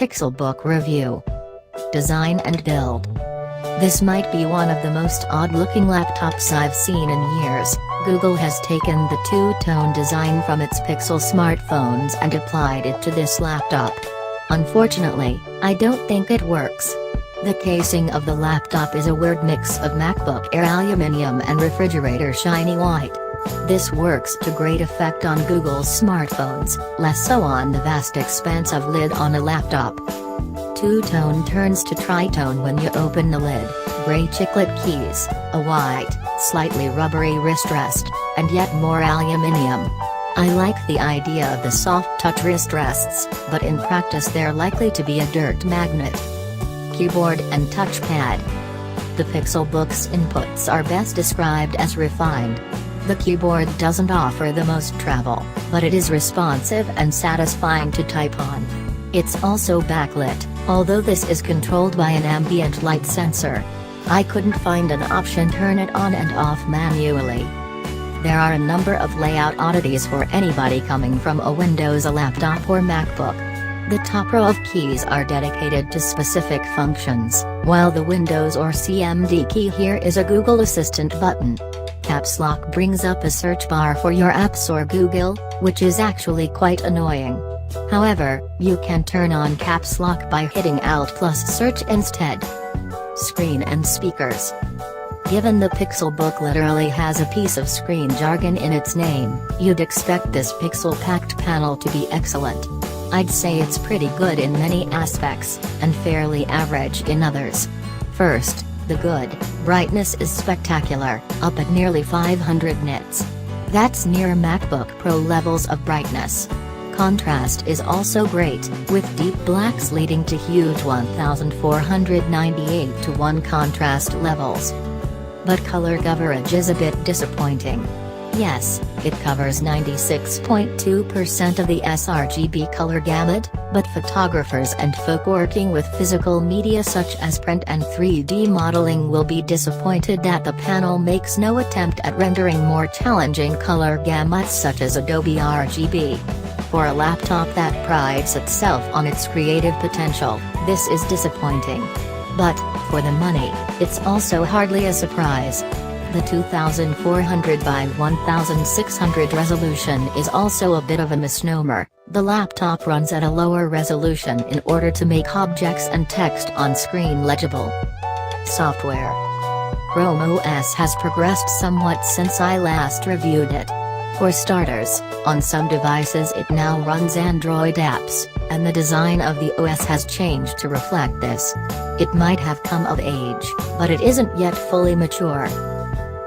Pixelbook review. Design and build. This might be one of the most odd-looking laptops I've seen in years. Google has taken the two-tone design from its Pixel smartphones and applied it to this laptop. Unfortunately, I don't think it works. The casing of the laptop is a weird mix of MacBook Air aluminum and refrigerator shiny white. This works to great effect on Google's smartphones, less so on the vast expanse of lid on a laptop. Two-tone turns to tritone when you open the lid, gray chiclet keys, a white, slightly rubbery wrist rest, and yet more aluminum. I like the idea of the soft touch wrist rests, but in practice they're likely to be a dirt magnet. Keyboard and touchpad. The Pixelbook's inputs are best described as refined. The keyboard doesn't offer the most travel, but it is responsive and satisfying to type on. It's also backlit, although this is controlled by an ambient light sensor. I couldn't find an option to turn it on and off manually. There are a number of layout oddities for anybody coming from a Windows, a laptop or MacBook. The top row of keys are dedicated to specific functions, while the Windows or CMD key here is a Google Assistant button. Caps Lock brings up a search bar for your apps or Google, which is actually quite annoying. However, you can turn on Caps Lock by hitting Alt plus Search instead. Screen and speakers. Given the Pixelbook literally has a piece of screen jargon in its name, you'd expect this pixel-packed panel to be excellent. I'd say it's pretty good in many aspects, and fairly average in others. First, the good brightness is spectacular, up at nearly 500 nits. That's near MacBook Pro levels of brightness. Contrast is also great, with deep blacks leading to huge 1498:1 contrast levels. But color coverage is a bit disappointing. Yes, it covers 96.2% of the sRGB color gamut, but photographers and folk working with physical media such as print and 3D modeling will be disappointed that the panel makes no attempt at rendering more challenging color gamuts such as Adobe RGB. For a laptop that prides itself on its creative potential, this is disappointing. But, for the money, it's also hardly a surprise. The 2400 by 1600 resolution is also a bit of a misnomer. The laptop runs at a lower resolution in order to make objects and text on screen legible. Software. Chrome OS has progressed somewhat since I last reviewed it. For starters, on some devices it now runs Android apps, and the design of the OS has changed to reflect this. It might have come of age, but it isn't yet fully mature.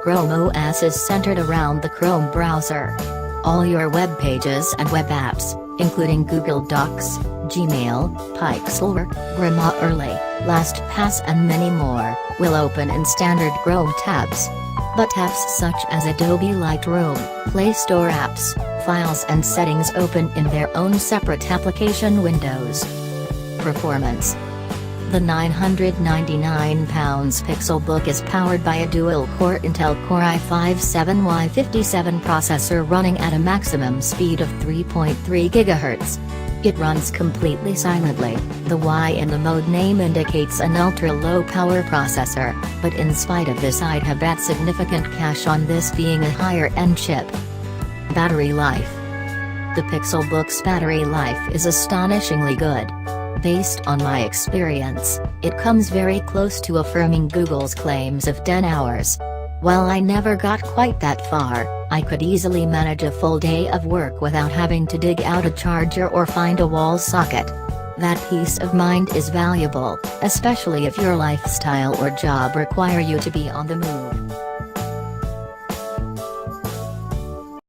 Chrome OS is centered around the Chrome browser. All your web pages and web apps, including Google Docs, Gmail, Pixelbook, Grammarly, LastPass and many more, will open in standard Chrome tabs. But apps such as Adobe Lightroom, Play Store apps, files and settings open in their own separate application windows. Performance. The £999 Pixelbook is powered by a dual-core Intel Core i5-7Y57 processor running at a maximum speed of 3.3 GHz. It runs completely silently. The Y in the mode name indicates an ultra-low power processor, but in spite of this I'd have bet significant cash on this being a higher-end chip. Battery life. The Pixelbook's battery life is astonishingly good. Based on my experience, it comes very close to affirming Google's claims of 10 hours. While I never got quite that far, I could easily manage a full day of work without having to dig out a charger or find a wall socket. That peace of mind is valuable, especially if your lifestyle or job require you to be on the move.